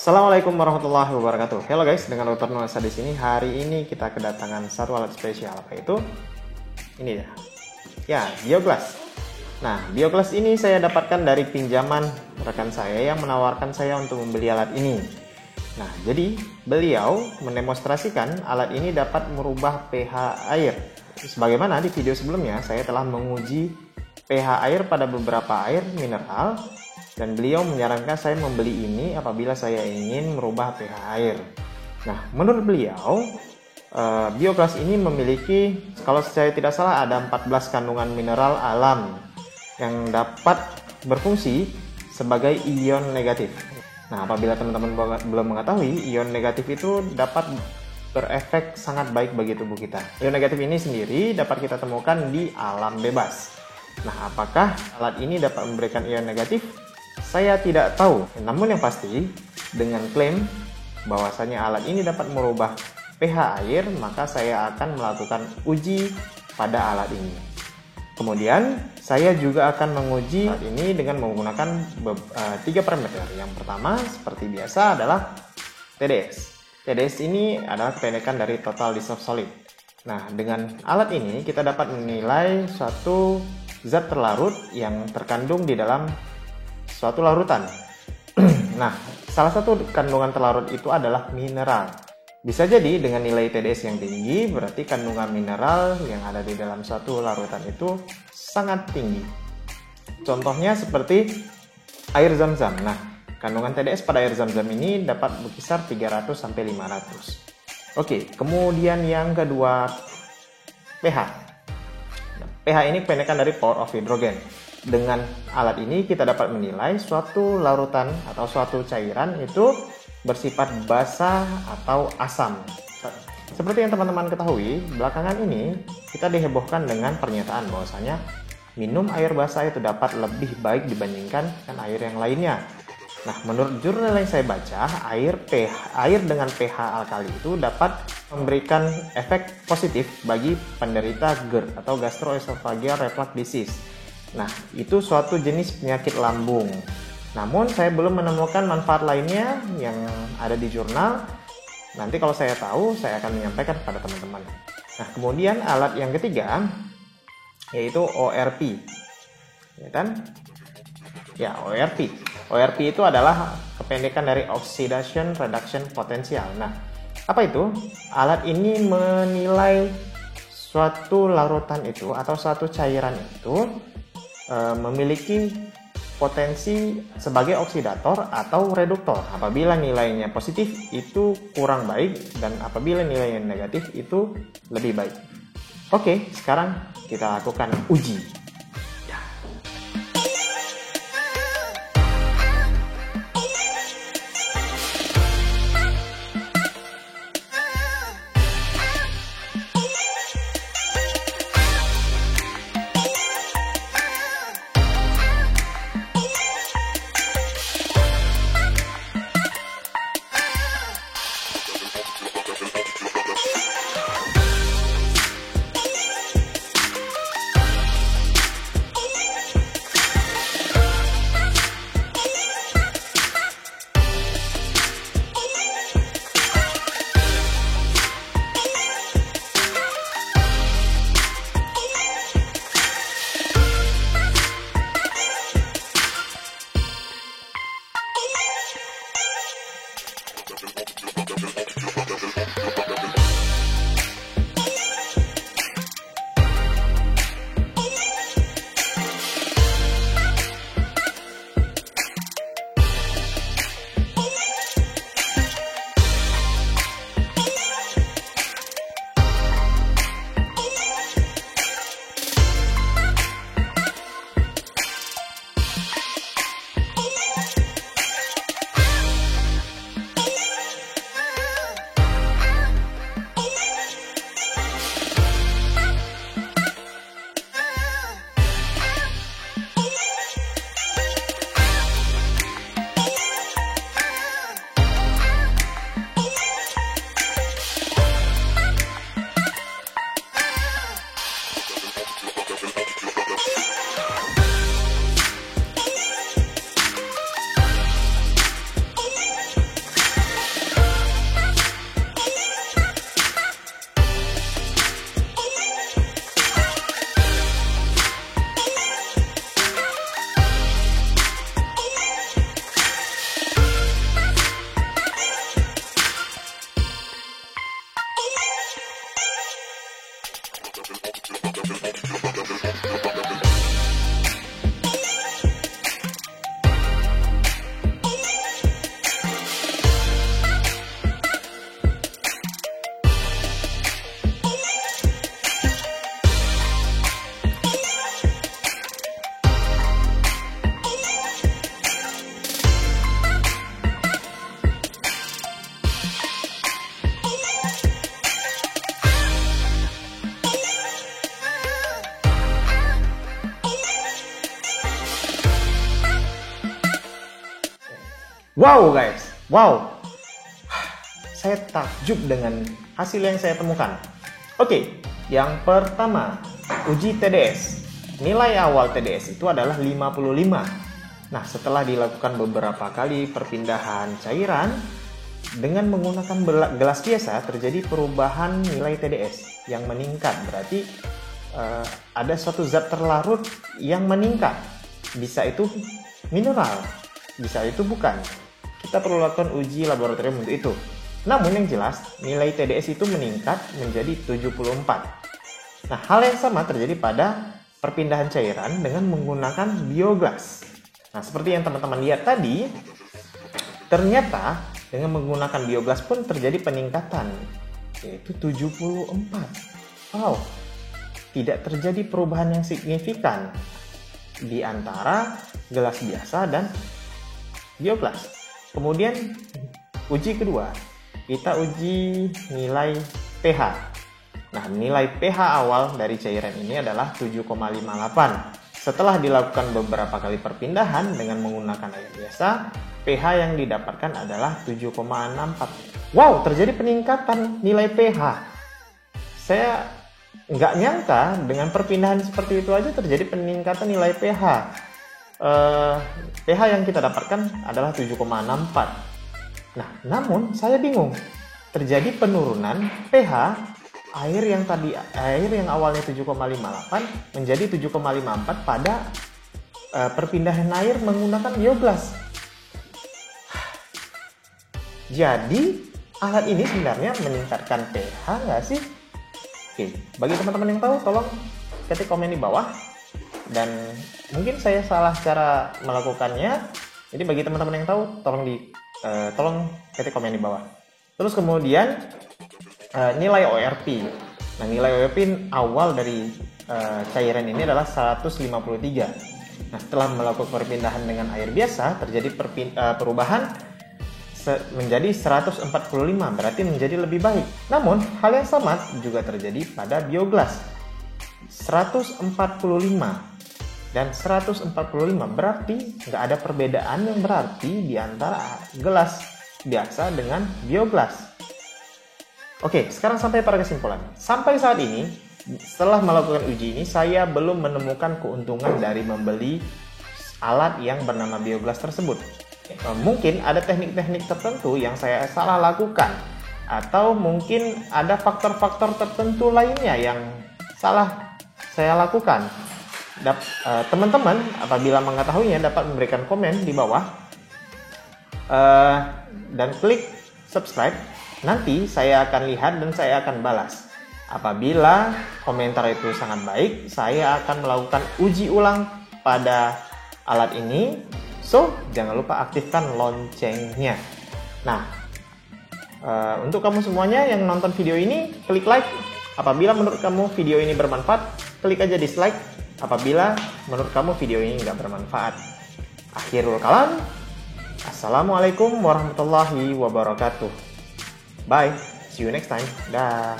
Assalamualaikum warahmatullahi wabarakatuh. Hello guys, dengan Dr. Nuasa di sini. Hari ini kita kedatangan satu alat spesial, apa itu? Ini ya, Bioglass. Nah, Bioglass ini saya dapatkan dari pinjaman rekan saya yang menawarkan saya untuk membeli alat ini. Nah, jadi beliau mendemonstrasikan alat ini dapat merubah pH air. Sebagaimana di video sebelumnya, saya telah menguji pH air pada beberapa air mineral. Dan beliau menyarankan saya membeli ini apabila saya ingin merubah pH air. Nah, menurut beliau, Bioglass ini memiliki, kalau saya tidak salah, ada 14 kandungan mineral alam yang dapat berfungsi sebagai ion negatif. Nah, apabila teman-teman belum mengetahui, ion negatif itu dapat berefek sangat baik bagi tubuh kita. Ion negatif ini sendiri dapat kita temukan di alam bebas. Nah, apakah alat ini dapat memberikan ion negatif? Saya tidak tahu, namun yang pasti dengan klaim bahwasanya alat ini dapat merubah pH air, maka saya akan melakukan uji pada alat ini. Kemudian saya juga akan menguji alat ini dengan menggunakan 3 parameter. Yang pertama seperti biasa adalah TDS. TDS ini adalah kependekan dari Total Dissolved Solid. Nah, dengan alat ini kita dapat menilai suatu zat terlarut yang terkandung di dalam suatu larutan. Nah, salah satu kandungan terlarut itu adalah mineral. Bisa jadi dengan nilai TDS yang tinggi, berarti kandungan mineral yang ada di dalam suatu larutan itu sangat tinggi. Contohnya seperti air zam-zam. Nah, kandungan TDS pada air zam-zam ini dapat berkisar 300 sampai 500. Oke, kemudian yang kedua, pH. pH ini kependekan dari power of hydrogen. Dengan alat ini kita dapat menilai suatu larutan atau suatu cairan itu bersifat basah atau asam. Seperti yang teman-teman ketahui, belakangan ini kita dihebohkan dengan pernyataan bahwasanya minum air basah itu dapat lebih baik dibandingkan dengan air yang lainnya. Nah, menurut jurnal yang saya baca, air dengan pH alkali itu dapat memberikan efek positif bagi penderita GERD atau gastroesophageal reflux disease. Nah, itu suatu jenis penyakit lambung. Namun, saya belum menemukan manfaat lainnya yang ada di jurnal. Nanti kalau saya tahu, saya akan menyampaikan kepada teman-teman. Nah, kemudian alat yang ketiga, yaitu ORP. Ya kan? Ya, ORP. ORP itu adalah kependekan dari Oxidation Reduction Potential. Nah, apa itu? Alat ini menilai suatu larutan itu atau suatu cairan itu memiliki potensi sebagai oksidator atau reduktor. Apabila nilainya positif itu kurang baik, dan apabila nilainya negatif itu lebih baik. Oke, sekarang kita lakukan uji. Wow guys, wow. Saya takjub dengan hasil yang saya temukan. Oke, yang pertama, uji TDS. Nilai awal TDS itu adalah 55. Nah, setelah dilakukan beberapa kali perpindahan cairan dengan menggunakan gelas biasa, terjadi perubahan nilai TDS yang meningkat. Berarti ada suatu zat terlarut yang meningkat. Bisa itu mineral, bisa itu bukan. Kita perlu lakukan uji laboratorium untuk itu. Namun yang jelas, nilai TDS itu meningkat menjadi 74. Nah, hal yang sama terjadi pada perpindahan cairan dengan menggunakan bioglas. Nah, seperti yang teman-teman lihat tadi, ternyata dengan menggunakan bioglas pun terjadi peningkatan, yaitu 74. Wow, tidak terjadi perubahan yang signifikan di antara gelas biasa dan bioglas. Kemudian, uji kedua. Kita uji nilai pH. Nah, nilai pH awal dari cairan ini adalah 7,58. Setelah dilakukan beberapa kali perpindahan dengan menggunakan air biasa, pH yang didapatkan adalah 7,64. Wow, terjadi peningkatan nilai pH. Saya nggak nyangka dengan perpindahan seperti itu aja terjadi peningkatan nilai pH. pH yang kita dapatkan adalah 7,64. Nah, namun saya bingung. Terjadi penurunan pH air yang awalnya 7,58 menjadi 7,54 pada perpindahan air menggunakan bioglas. Jadi, alat ini sebenarnya meningkatkan pH nggak sih? Oke, bagi teman-teman yang tahu, tolong ketik komen di bawah. Dan mungkin saya salah cara melakukannya. Jadi bagi teman-teman yang tahu, tolong ketik komen di bawah. Terus kemudian nilai ORP. Nah, nilai ORP awal dari cairan ini adalah 153. Nah, setelah melakukan perpindahan dengan air biasa, terjadi perubahan menjadi 145, berarti menjadi lebih baik. Namun, hal yang sama juga terjadi pada bioglas. 145 dan 145 berarti nggak ada perbedaan yang berarti di antara gelas biasa dengan bioglas. Oke, sekarang sampai pada kesimpulan. Sampai saat ini, setelah melakukan uji ini, saya belum menemukan keuntungan dari membeli alat yang bernama bioglas tersebut. Mungkin ada teknik-teknik tertentu yang saya salah lakukan, atau mungkin ada faktor-faktor tertentu lainnya yang salah saya lakukan. Teman-teman apabila mengetahuinya dapat memberikan komen di bawah dan klik subscribe. Nanti saya akan lihat dan saya akan balas. Apabila komentar itu sangat baik, saya akan melakukan uji ulang pada alat ini. So, jangan lupa aktifkan loncengnya. Nah, untuk kamu semuanya yang nonton video ini, klik like. Apabila menurut kamu video ini bermanfaat, klik aja dislike. Apabila menurut kamu video ini nggak bermanfaat. Akhirul kalam. Assalamualaikum warahmatullahi wabarakatuh. Bye. See you next time. Dah.